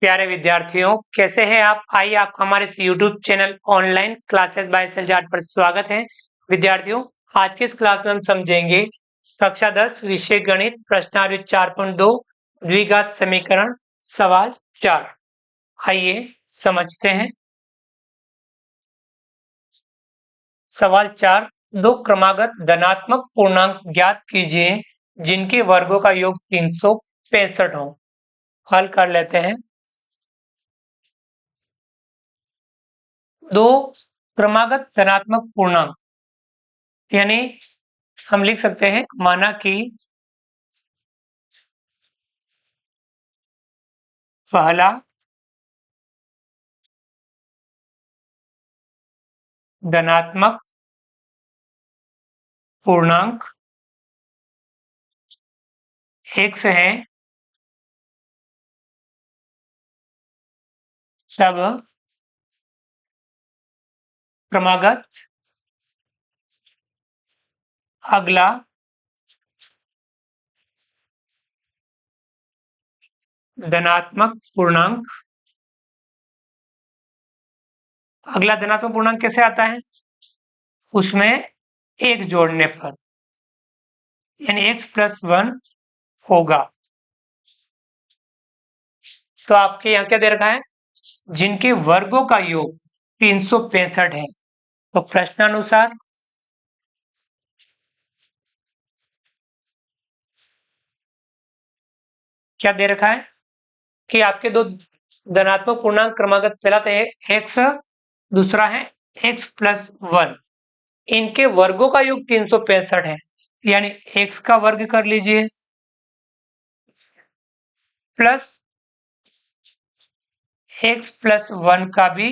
प्यारे विद्यार्थियों, कैसे हैं आप? आइए आपका हमारे इस YouTube channel online classes by सलजाट पर स्वागत है। विद्यार्थियों, आज के इस क्लास में हम समझेंगे कक्षा 10 विषय गणित प्रश्नावली 4.2 द्विघात समीकरण सवाल 4। आइए समझते हैं। सवाल 4, दो क्रमागत धनात्मक पूर्णांक ज्ञात कीजिए जिनके वर्गों का योग 365 हो। हल कर लेते हैं। दो क्रमागत धनात्मक पूर्णांक यानी हम लिख सकते हैं, माना कि पहला धनात्मक पूर्णांक x है, तब क्रमागत अगला धनात्मक पूर्णांक कैसे आता है? उसमें एक जोड़ने पर, यानी x+1 होगा। तो आपके यहाँ क्या दे रखा है? जिनके वर्गों का योग 365 है। तो प्रश्नानुसार क्या दे रखा है कि आपके दो धनात्मक पूर्णांक क्रमागत, पहला तो x, दूसरा है x+1, इनके वर्गों का योग 365 है। यानी x का वर्ग कर लीजिए प्लस x+1 का भी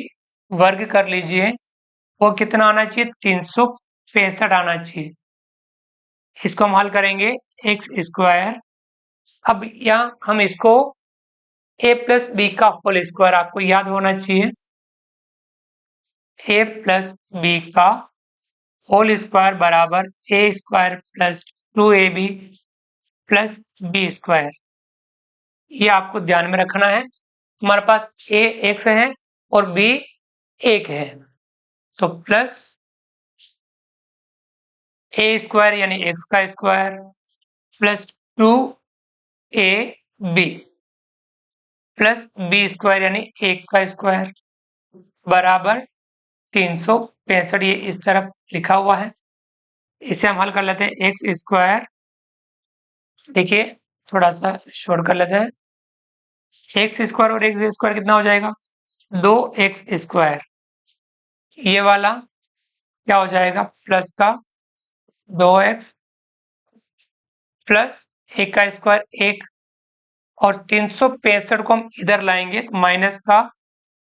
वर्ग कर लीजिए। वो कितना आना चाहिए? 365 आना चाहिए। इसको हम हल करेंगे x²। अब यहाँ हम इसको a+b का होल स्क्वायर, आपको याद होना चाहिए, a+b का होल स्क्वायर बराबर a² + 2ab + b²। ये आपको ध्यान में रखना है। हमारे पास a x है और b 1 है, तो प्लस a² यानी x का square plus 2ab plus b² यानी 1 का स्क्वायर बराबर 365। ये इस तरफ लिखा हुआ है, इसे हम हल कर लेते हैं। x², देखिए थोड़ा सा शॉर्ट कर लेते हैं। x² और x² कितना हो जाएगा? 2x²। ये वाला क्या हो जाएगा? प्लस का 2x प्लस 1 का स्क्वायर 1, और 365 को हम इधर लाएंगे तो माइनस का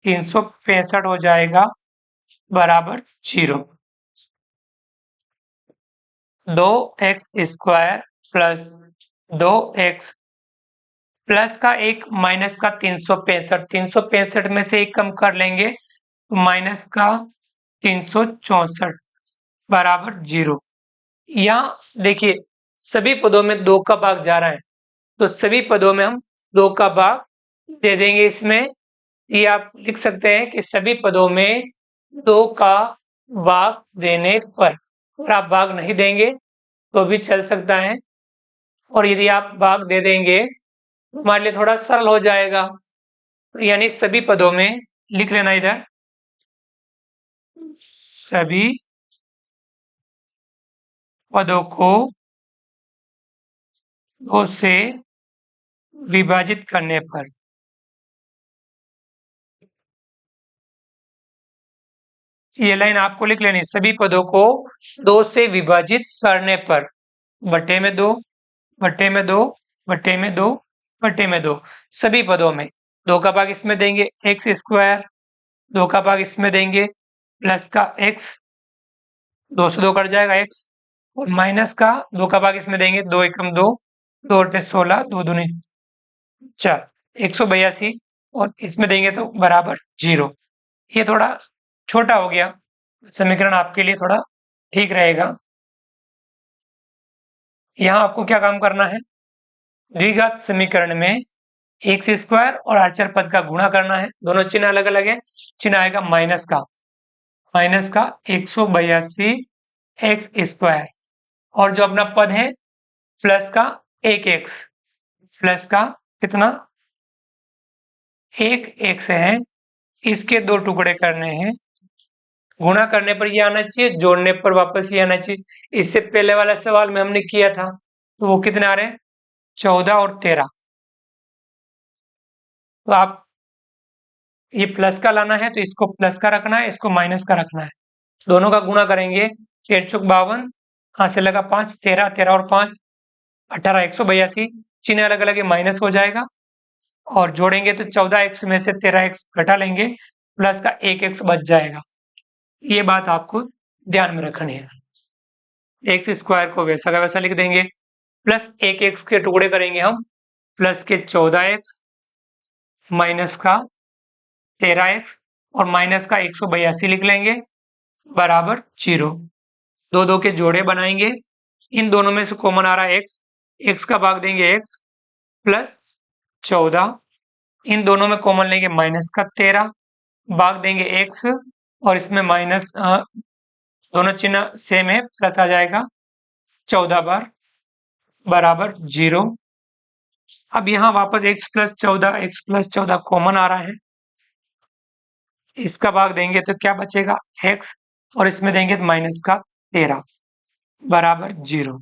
365 हो जाएगा बराबर 0। 2x² प्लस 2x प्लस का 1 माइनस का 365 में से 1 कम कर लेंगे तो माइनस का 364 बराबर 0। यहाँ देखिए सभी पदों में 2 का भाग जा रहा है, तो सभी पदों में हम 2 का भाग दे देंगे। इसमें ये आप लिख सकते हैं कि सभी पदों में 2 का भाग देने पर, और आप भाग नहीं देंगे तो भी चल सकता है, और यदि आप भाग दे देंगे तो हमारे लिए थोड़ा सरल हो जाएगा। यानी सभी पदों में लिख लेना, इधर सभी पदों को 2 से विभाजित करने पर, ये लाइन आपको लिख लेनी, सभी पदों को 2 से विभाजित करने पर, बटे में 2 बटे में 2 बटे में 2 बटे में 2, सभी पदों में 2 का भाग इसमें देंगे x², 2 का भाग इसमें देंगे प्लस का x, 2 से 2 कट जाएगा x, और माइनस का 2 का भाग इसमें देंगे 2 एकम 2, 2 अट्ठे 16, 2 दूनी 4, 182, और इसमें देंगे तो बराबर 0। ये थोड़ा छोटा हो गया समीकरण, आपके लिए थोड़ा ठीक रहेगा। यहाँ आपको क्या काम करना है? द्विघात समीकरण में एक्स स्क्वायर और अचर पद का गुणा करना है, दोनों चिन्ह अलग अलग है। चिन्ह आएगा माइनस का 182 एक्स स्क्वायर, और जो अपना पद है प्लस का 1x, प्लस का कितना 1x है, इसके दो टुकड़े करने हैं। गुणा करने पर ये आना चाहिए, जोड़ने पर वापस ये आना चाहिए। इससे पहले वाला सवाल में हमने किया था, तो वो कितने आ रहे हैं 14 और 13। तो आप ये प्लस का लाना है तो इसको प्लस का रखना है, इसको माइनस का रखना है। दोनों का गुणा करेंगे, 8 चौक 52, हाथ से लगा 5, 13, 13 और 5 18, 182। चिन्ह अलग अलग है, माइनस हो जाएगा। और जोड़ेंगे तो 14x में से 13x घटा लेंगे, प्लस का 1x बच जाएगा। ये बात आपको ध्यान में रखनी है। एक्स स्क्वायर को वैसा का वैसा लिख देंगे, प्लस 1x के टुकड़े करेंगे हम, प्लस के 14x, माइनस का 13x और माइनस का 182 लिख लेंगे, बराबर 0। दो दो के जोड़े बनाएंगे, इन दोनों में से कॉमन आ रहा है x का भाग देंगे x प्लस 14, इन दोनों में कॉमन लेंगे माइनस का 13, भाग देंगे x और इसमें माइनस, दोनों चिन्ह सेम है, प्लस आ जाएगा 14 बार, बराबर 0। अब यहाँ वापस x प्लस 14 कॉमन आ रहा है, इसका भाग देंगे तो क्या बचेगा x, और इसमें देंगे तो माइनस का 13, बराबर 0।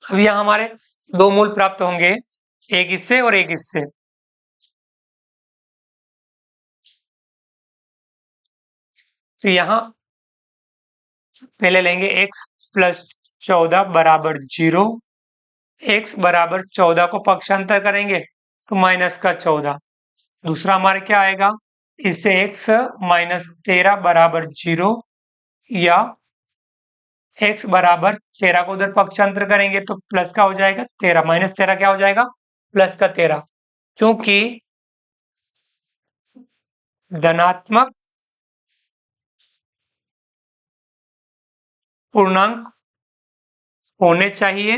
अब यहाँ हमारे दो मूल प्राप्त होंगे, एक इससे और एक इससे। तो यहाँ पहले लेंगे x प्लस 14 बराबर 0, x बराबर 14 को पक्षांतर करेंगे तो माइनस का 14। दूसरा हमारे क्या आएगा, इससे x माइनस 13 बराबर 0, या x बराबर 13 को उधर पक्षांतर करेंगे तो प्लस का हो जाएगा 13, माइनस 13 क्या हो जाएगा प्लस का 13। क्योंकि धनात्मक पूर्णांक होने चाहिए,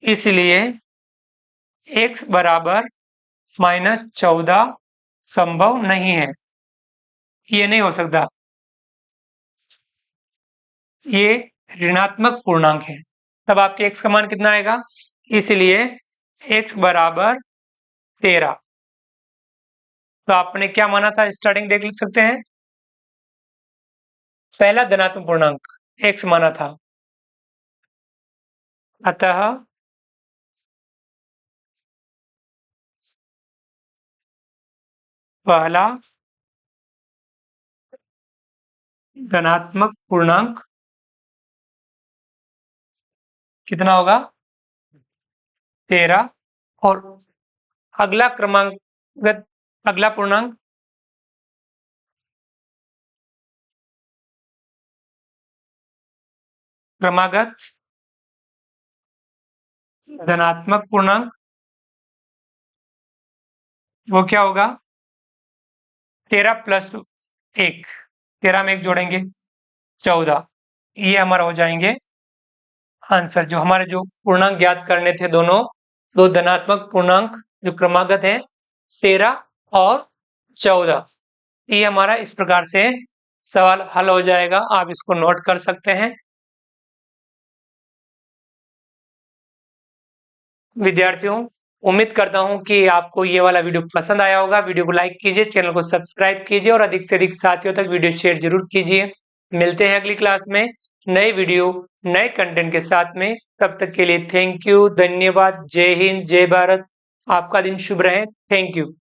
इसलिए x बराबर माइनस 14 संभव नहीं है, ये नहीं हो सकता, ये ऋणात्मक पूर्णांक है। तब आपके x का मान कितना आएगा, इसलिए x बराबर 13। तो आपने क्या माना था, स्टार्टिंग देख सकते हैं, पहला धनात्मक पूर्णांक x माना था, अतः पहला धनात्मक पूर्णांक कितना होगा 13, और अगला अगला पूर्णांक क्रमागत धनात्मक पूर्णांक, वो क्या होगा 13 प्लस 1, 13 में 1 जोड़ेंगे 14, ये हमारा हो जाएंगे आंसर। जो हमारे जो पूर्णांक ज्ञात करने थे, दोनों दो धनात्मक पूर्णांक जो क्रमागत है 13 और 14, ये हमारा इस प्रकार से सवाल हल हो जाएगा। आप इसको नोट कर सकते हैं। विद्यार्थियों, उम्मीद करता हूं कि आपको ये वाला वीडियो पसंद आया होगा। वीडियो को लाइक कीजिए, चैनल को सब्सक्राइब कीजिए और अधिक से अधिक साथियों तक वीडियो शेयर जरूर कीजिए। मिलते हैं अगली क्लास में नए वीडियो नए कंटेंट के साथ में। तब तक के लिए थैंक यू, धन्यवाद, जय हिंद, जय भारत। आपका दिन शुभ रहे। Thank you.